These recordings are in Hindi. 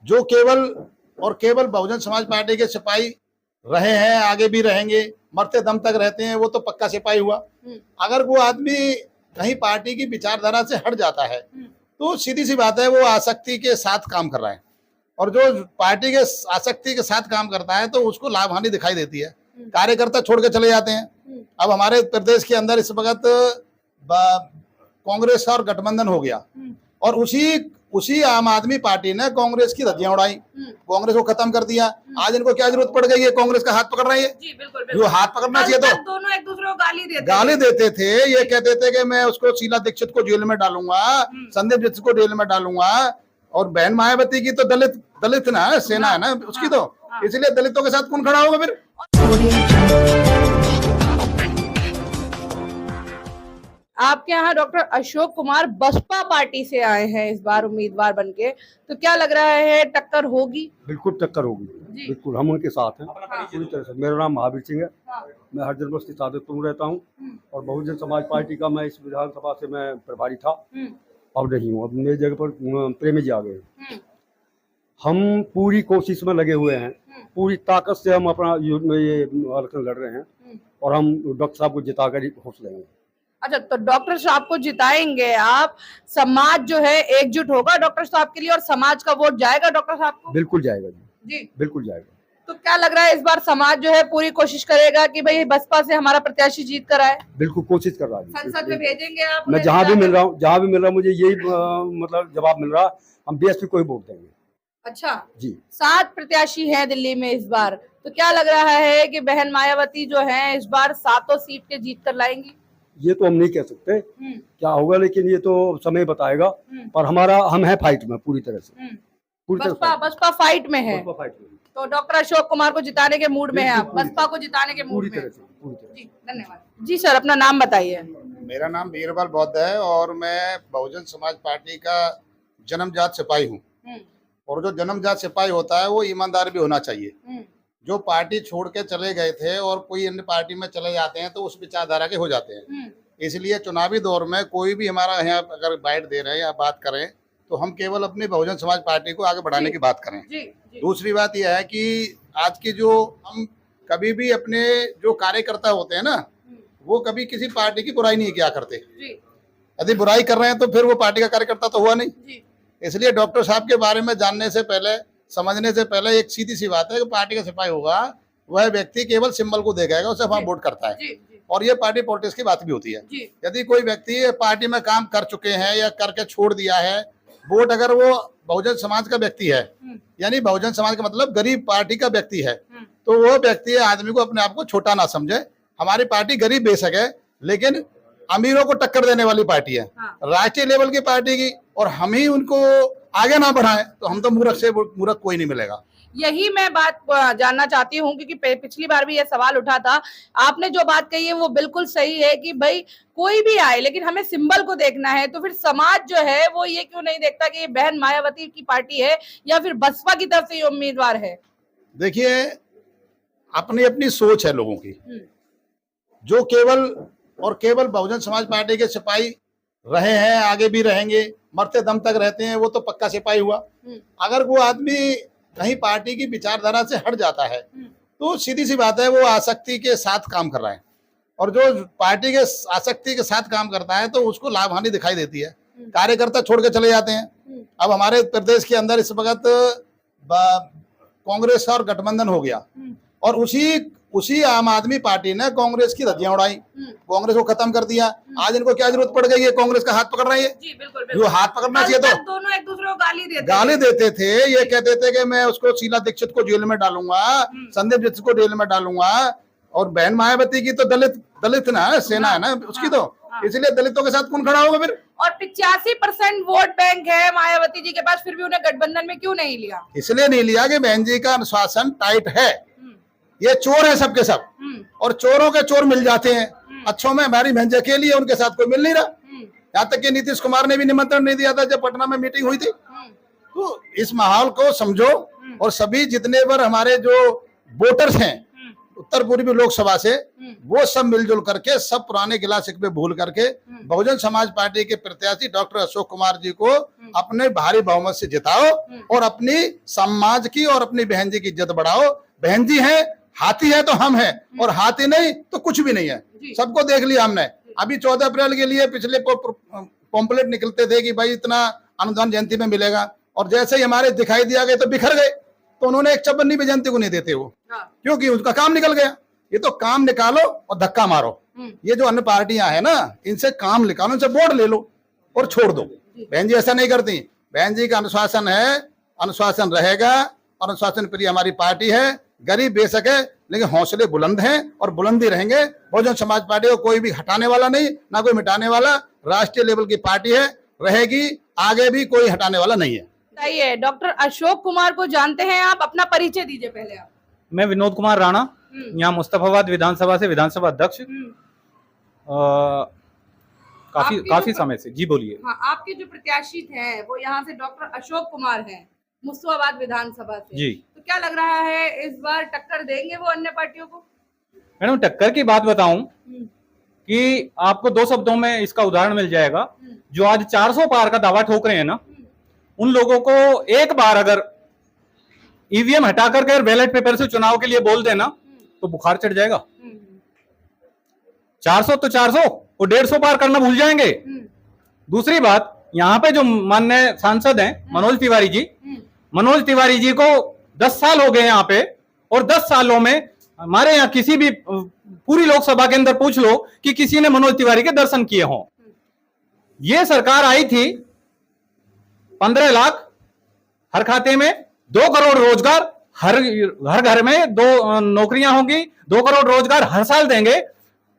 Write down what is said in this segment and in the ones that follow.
जो केवल और केवल बहुजन समाज पार्टी के सिपाही रहे हैं, आगे भी रहेंगे, मरते दम तक रहते हैं, वो तो पक्का सिपाही हुआ। अगर वो आदमी कहीं पार्टी की विचारधारा से हट जाता है तो सीधी सी बात है वो आसक्ति के साथ काम कर रहा है, और जो पार्टी के आसक्ति के साथ काम करता है तो उसको लाभ हानि दिखाई देती है, कार्यकर्ता छोड़ के चले जाते हैं। अब हमारे प्रदेश के अंदर इस वक्त कांग्रेस और गठबंधन हो गया, और उसी आम आदमी पार्टी ने कांग्रेस की धज्जियां उड़ाई, कांग्रेस को खत्म कर दिया। आज इनको क्या जरूरत पड़ गई है कांग्रेस का हाथ पकड़ रही है? जी बिल्कुल, जो हाथ पकड़ना चाहिए तो दोनों एक दूसरे को गाली देते थे, ये कहते थे कि मैं उसको शीला दीक्षित को जेल में डालूंगा, संदीप दीक्षित को जेल में डालूंगा, और बहन मायावती की तो दलित ना सेना है ना उसकी, तो इसलिए दलितों के साथ कौन खड़ा होगा फिर? आपके यहाँ डॉक्टर अशोक कुमार बसपा पार्टी से आए हैं इस बार उम्मीदवार बनके, तो क्या लग रहा है टक्कर होगी? बिल्कुल टक्कर होगी, बिल्कुल हम उनके साथ हैं पूरी तरह से। मेरा नाम महावीर सिंह है, मैं हरजन बस्ती सादतपुर रहता हूँ, और बहुजन समाज पार्टी का मैं इस विधानसभा से मैं प्रभारी था, अब नहीं हूँ, अब मेरी जगह पर प्रेमी जी आ गए। हम पूरी कोशिश में लगे हुए हैं, पूरी ताकत से हम अपना ये इलेक्शन लड़ रहे हैं, और हम डॉक्टर साहब को जिताकर ही खुश रहेंगे। अच्छा, तो डॉक्टर साहब को जिताएंगे आप, समाज जो है एकजुट होगा डॉक्टर साहब के लिए, और समाज का वोट जाएगा डॉक्टर साहब को? बिल्कुल जाएगा जी, बिल्कुल जाएगा। तो क्या लग रहा है इस बार समाज जो है पूरी कोशिश करेगा कि भाई बसपा से हमारा प्रत्याशी जीत कर आए? बिल्कुल कोशिश कर रहा है। संसद में भेजेंगे आप? मैं जहाँ भी मिल रहा हूँ मुझे यही मतलब जवाब मिल रहा, हम बीएसपी को ही वोट देंगे। अच्छा जी, 7 प्रत्याशी हैं दिल्ली में इस बार, तो क्या लग रहा है कि बहन मायावती जो है इस बार 7 सीट के जीत कर लाएंगी? ये तो हम नहीं कह सकते क्या होगा, लेकिन ये तो समय बताएगा। पर हम है फाइट में पूरी तरह से, बसपा फाइट में है। फाइट में। तो डॉक्टर अशोक कुमार को जिताने के मूड में है आप, बसपा को जिताने के मूड पूरी में? तरह से, पूरी तरह से। जी धन्यवाद। जी सर, अपना नाम बताइए। मेरा नाम बीरबल बौद्ध है, और मैं बहुजन समाज पार्टी का जन्मजात सिपाही हूँ, और जो जन्मजात सिपाही होता है वो ईमानदार भी होना चाहिए। जो पार्टी छोड़ के चले गए थे और कोई अन्य पार्टी में चले जाते हैं तो उस विचारधारा के हो जाते हैं। इसलिए चुनावी दौर में कोई भी हमारा यहाँ अगर बाइट दे रहे हैं या बात करें तो हम केवल अपनी बहुजन समाज पार्टी को आगे बढ़ाने की बात करें। दूसरी बात यह है कि आज की जो हम कभी भी अपने जो कार्यकर्ता होते हैं ना, वो कभी किसी पार्टी की बुराई नहीं किया करते। यदि बुराई कर रहे हैं तो फिर वो पार्टी का कार्यकर्ता तो हुआ नहीं। इसलिए डॉक्टर साहब के बारे में जानने से पहले, समझने से पहले एक सीधी सी बात है कि पार्टी का सिपाही होगा वह व्यक्ति केवल सिंबल को देखेगा, उसे वहां वोट करता है, और ये पार्टी पॉलिटिक्स की बात भी होती है। यदि कोई व्यक्ति पार्टी में काम कर चुके हैं या करके छोड़ दिया है, वोट अगर वो बहुजन समाज का व्यक्ति है, यानी बहुजन समाज का मतलब गरीब पार्टी का व्यक्ति है, तो वो व्यक्ति आदमी को अपने आप को छोटा ना समझे। हमारी पार्टी गरीब बेशक है, लेकिन अमीरों को टक्कर देने वाली पार्टी है, राष्ट्रीय लेवल की पार्टी की, और हम ही उनको आगे ना बढ़ाएं तो हम तो मूर्ख से मूर्ख कोई नहीं मिलेगा। यही मैं बात जानना चाहती हूँ, क्योंकि पिछली बार भी ये सवाल उठा था। आपने जो बात कही है वो बिल्कुल सही है कि भाई कोई भी आए लेकिन हमें सिंबल को देखना है, तो फिर समाज जो है वो ये क्यों नहीं देखता कि ये बहन मायावती की पार्टी है या फिर बसपा की तरफ से ये उम्मीदवार है? देखिए, अपनी अपनी सोच है लोगों की। जो केवल बहुजन समाज पार्टी के सिपाही रहे हैं, आगे भी रहेंगे, मरते दम तक रहते हैं, वो तो पक्का सिपाही हुआ। अगर वो आदमी कहीं पार्टी की विचारधारा से हट जाता है तो सीधी सी बात है वो आसक्ति के साथ काम कर रहा है, और जो पार्टी के आसक्ति के साथ काम करता है तो उसको लाभ हानि दिखाई देती है, कार्यकर्ता छोड़ के चले जाते हैं। अब हमारे प्रदेश के अंदर इस वक्त कांग्रेस और गठबंधन हो गया, और उसी आम आदमी पार्टी ने कांग्रेस की धज्जियां उड़ाई, कांग्रेस को खत्म कर दिया। आज इनको क्या जरूरत पड़ गई है कांग्रेस का हाथ पकड़ रही है? जी बिल्कुल, जो हाथ पकड़ना चाहिए तो दोनों एक दूसरे को गाली देते थे, ये कहते थे कि मैं उसको शीला दीक्षित को जेल में डालूंगा, संदीप दीक्षित को जेल में डालूंगा, और बहन मायावती की तो दलित ना सेना है ना उसकी, तो इसलिए दलितों के साथ कौन खड़ा होगा फिर? और 85% वोट बैंक है मायावती जी के पास, फिर भी उन्हें गठबंधन में क्यों नहीं लिया? इसलिए नहीं लिया कि बहन जी का अनुशासन टाइट है। ये चोर है सबके सब, और चोरों के चोर मिल जाते हैं। अच्छों में हमारी बहन जी अकेली है, उनके साथ कोई मिल नहीं रहा। यहाँ तक कि नीतीश कुमार ने भी निमंत्रण नहीं दिया था जब पटना में मीटिंग हुई थी। तो इस माहौल को समझो, और सभी जितने पर हमारे जो वोटर्स हैं उत्तर पूर्वी लोकसभा से, वो सब मिलजुल करके, सब पुराने गिला शिकवे भूल करके बहुजन समाज पार्टी के प्रत्याशी डॉक्टर अशोक कुमार जी को अपने भारी बहुमत से जिताओ और अपनी समाज की और अपनी बहन जी की इज्जत बढ़ाओ। बहन जी है, हाथी है तो हम हैं, और हाथी नहीं तो कुछ भी नहीं है। सबको देख लिया हमने। अभी 14 अप्रैल के लिए पिछले पॉम्पलेट निकलते थे कि भाई इतना अनुदान जयंती में मिलेगा, और जैसे ही हमारे दिखाई दिया गए तो बिखर गए। तो उन्होंने एक चपन्नी भी जयंती को नहीं देते वो, क्योंकि उनका काम निकल गया। ये तो काम निकालो और धक्का मारो। ये जो अन्य पार्टियां हैं ना, इनसे काम निकालो, इनसे वोट ले लो और छोड़ दो। बहन जी ऐसा नहीं करती। बहन जी का अनुशासन है, अनुशासन रहेगा, और अनुशासन प्रिय हमारी पार्टी है। गरीब बेशक है, लेकिन हौसले बुलंद हैं और बुलंदी रहेंगे। बहुजन समाज पार्टी को कोई भी हटाने वाला नहीं, ना कोई मिटाने वाला। राष्ट्रीय लेवल की पार्टी है, रहेगी, आगे भी कोई हटाने वाला नहीं है। बताइए, डॉक्टर अशोक कुमार को जानते हैं आप? अपना परिचय दीजिए पहले आप। मैं विनोद कुमार राणा, यहाँ मुस्तफाबाद विधानसभा से विधानसभा अध्यक्ष काफी समय से। जी बोलिए। हाँ, आपके जो प्रत्याशी हैं वो यहाँ से डॉक्टर अशोक कुमार हैं, मुस्तफाबाद विधानसभा से। जी। तो क्या लग रहा है, इस बार टक्कर देंगे वो अन्य पार्टियों को? मैडम, टक्कर की बात बताऊं कि आपको 2 शब्दों में इसका उदाहरण मिल जाएगा। जो आज 400 पार का दावा ठोक रहे हैं ना, उन लोगों को एक बार अगर ईवीएम हटा करके बैलेट पेपर से चुनाव के लिए बोल देना तो बुखार चढ़ जाएगा। 400 तो 400, वो 150 पार करना भूल जाएंगे। दूसरी बात, यहाँ पे जो माननीय सांसद हैं मनोज तिवारी जी को 10 साल हो गए यहाँ पे, और 10 सालों में हमारे यहाँ किसी भी पूरी लोकसभा के अंदर पूछ लो कि किसी ने मनोज तिवारी के दर्शन किए हों। ये सरकार आई थी, 15 लाख हर खाते में, 2 करोड़ रोजगार, हर घर में 2 नौकरियां होंगी, 2 करोड़ रोजगार हर साल देंगे।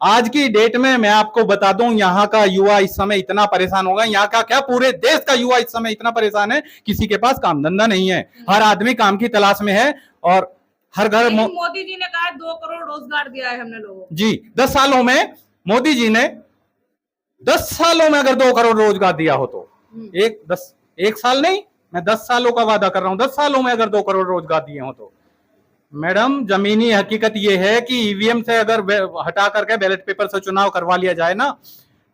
आज की डेट में मैं आपको बता दूं, यहाँ का युवा इस समय इतना परेशान होगा, यहाँ का क्या पूरे देश का युवा इस समय इतना परेशान है, किसी के पास काम धंधा नहीं है, हर आदमी काम की तलाश में है। और हर घर मोदी जी ने कहा 2 करोड़ रोजगार दिया है हमने लोगों को। जी, 10 सालों में मोदी जी ने 10 सालों में अगर 2 करोड़ रोजगार दिया हो तो एक साल नहीं, मैं 10 सालों का वादा कर रहा हूं, 10 सालों में अगर 2 करोड़ रोजगार दिए हो तो। मैडम, जमीनी हकीकत यह है कि ईवीएम से अगर हटा करके बैलेट पेपर से चुनाव करवा लिया जाए ना,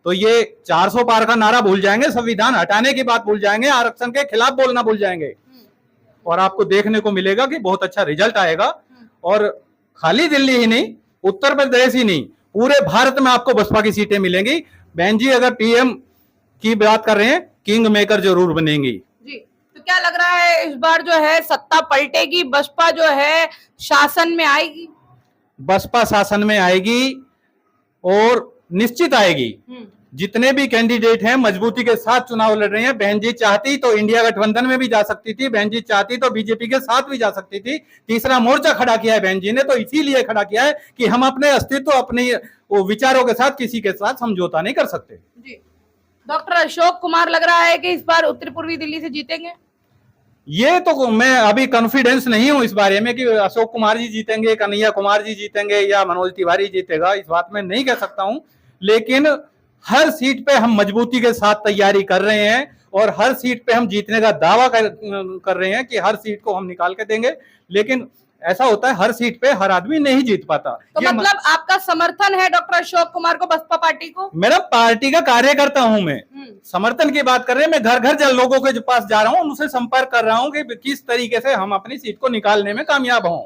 तो ये 400 पार का नारा भूल जाएंगे, संविधान हटाने की बात भूल जाएंगे, आरक्षण के खिलाफ बोलना भूल जाएंगे, और आपको देखने को मिलेगा कि बहुत अच्छा रिजल्ट आएगा। और खाली दिल्ली ही नहीं, उत्तर प्रदेश ही नहीं, पूरे भारत में आपको बसपा की सीटें मिलेंगी। बहन जी अगर पीएम की बात कर रहे हैं, किंग मेकर जरूर बनेंगी। जी, तो क्या लग रहा है इस बार जो है सत्ता पलटेगी, बसपा जो है शासन में आएगी? बसपा शासन में आएगी और निश्चित आएगी। जितने भी कैंडिडेट हैं मजबूती के साथ चुनाव लड़ रहे हैं। बहन जी चाहती तो इंडिया गठबंधन में भी जा सकती थी, बहन जी चाहती तो बीजेपी के साथ भी जा सकती थी। तीसरा मोर्चा खड़ा किया है बहन जी ने, तो इसीलिए खड़ा किया है कि हम अपने अस्तित्व, अपने विचारों के साथ किसी के साथ समझौता नहीं कर सकते। जी, डॉक्टर अशोक कुमार लग रहा है कि इस बार उत्तर पूर्वी दिल्ली से जीतेंगे? ये तो मैं अभी कॉन्फिडेंस नहीं हूं इस बारे में कि अशोक कुमार जी जीतेंगे, कन्हैया कुमार जी जीतेंगे या मनोज तिवारी जीतेगा, इस बात में नहीं कह सकता हूं। लेकिन हर सीट पे हम मजबूती के साथ तैयारी कर रहे हैं और हर सीट पे हम जीतने का दावा कर रहे हैं कि हर सीट को हम निकाल के देंगे। लेकिन ऐसा होता है, हर सीट पे हर आदमी नहीं जीत पाता। तो मतलब आपका समर्थन है डॉक्टर अशोक कुमार को, बसपा पार्टी को? मेरा पार्टी का कार्यकर्ता हूं मैं। समर्थन की बात कर रहे हैं, मैं घर घर लोगों के पास जा रहा हूं, उनसे संपर्क कर रहा हूं कि किस तरीके से हम अपनी सीट को निकालने में कामयाब हों।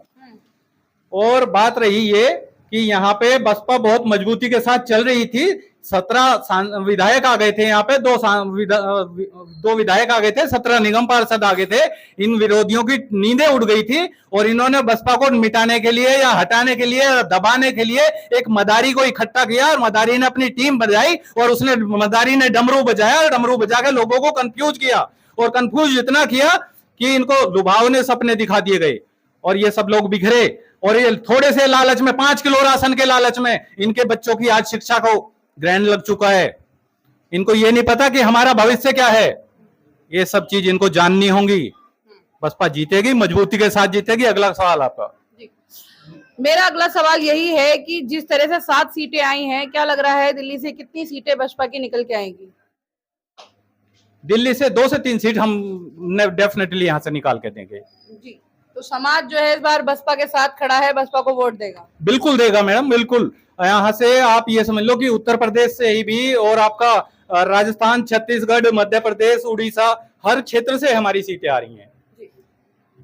और बात रही ये कि यहाँ पे बसपा बहुत मजबूती के साथ चल रही थी। 17 विधायक आ गए थे यहाँ पे, 2 विधायक आ गए थे, 17 निगम पार्षद आ गए थे। इन विरोधियों की नींदें उड़ गई थी और इन्होंने बसपा को मिटाने के लिए या हटाने के लिए या दबाने के लिए एक मदारी को इकट्ठा किया और मदारी ने अपनी टीम बजाई और मदारी ने डमरू बजाया और डमरू बजा के लोगों को कंफ्यूज किया, और कंफ्यूज इतना किया कि इनको लुभावने सपने दिखा दिए गए और ये सब लोग बिखरे। और ये थोड़े से लालच में, 5 किलो राशन के लालच में इनके बच्चों की आज शिक्षा को ग्रहण लग चुका है। इनको ये नहीं पता कि हमारा भविष्य क्या है। ये सब चीज इनको जाननी होंगी। बसपा जीतेगी, मजबूती के साथ जीतेगी। अगला सवाल आपका। मेरा अगला सवाल यही है कि जिस तरह से 7 सीटें आई हैं, क्या लग रहा है दिल्ली से कितनी सीटें बसपा की निकल के आएंगी? दिल्ली से 2 से 3 सीट हम डेफिनेटली यहां से निकाल के देंगे। जी, तो समाज जो है इस बार बसपा के साथ खड़ा है, बसपा को वोट देगा? बिल्कुल देगा मैडम, बिल्कुल। यहाँ से आप ये समझ लो कि उत्तर प्रदेश से ही भी और आपका राजस्थान, छत्तीसगढ़, मध्य प्रदेश, उड़ीसा, हर क्षेत्र से हमारी सीटें आ रही हैं।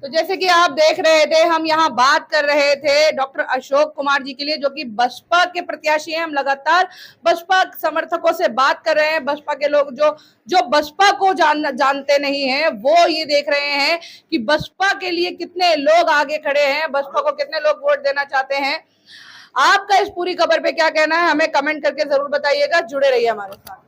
तो जैसे कि आप देख रहे थे, हम यहाँ बात कर रहे थे डॉक्टर अशोक कुमार जी के लिए, जो कि बसपा के प्रत्याशी हैं। हम लगातार बसपा समर्थकों से बात कर रहे हैं। बसपा के लोग जो बसपा को जानते नहीं हैं, वो ये देख रहे हैं कि बसपा के लिए कितने लोग आगे खड़े हैं, बसपा को कितने लोग वोट देना चाहते हैं। आपका इस पूरी खबर पे क्या कहना है, हमें कमेंट करके जरूर बताइएगा। जुड़े रहिए हमारे साथ।